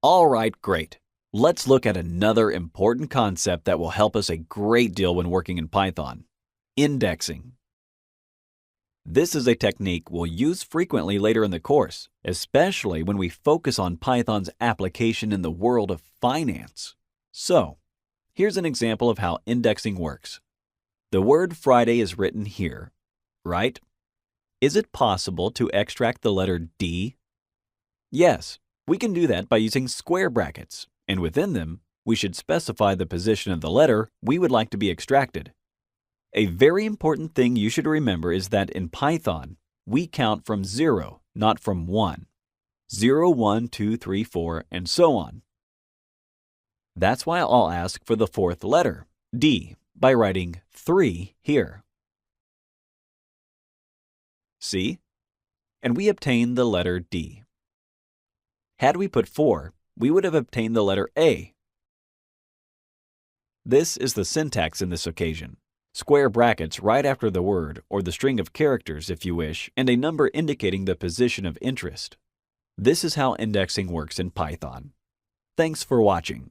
All right, great. Let's look at another important concept that will help us a great deal when working in Python: indexing. This is a technique we'll use frequently later in the course, especially when we focus on Python's application in the world of finance. So, here's an example of how indexing works. The word Friday is written here, right? Is it possible to extract the letter D? Yes, we can do that by using square brackets, and within them, we should specify the position of the letter we would like to be extracted. A very important thing you should remember is that in Python, we count from 0, not from 1. 0, 1, 2, 3, 4, and so on. That's why I'll ask for the fourth letter, D, by writing 3 here. See? And we obtain the letter D. Had we put 4, we would have obtained the letter A. This is the syntax in this occasion. Square brackets right after the word, or the string of characters if you wish, and a number indicating the position of interest. This is how indexing works in Python. Thanks for watching.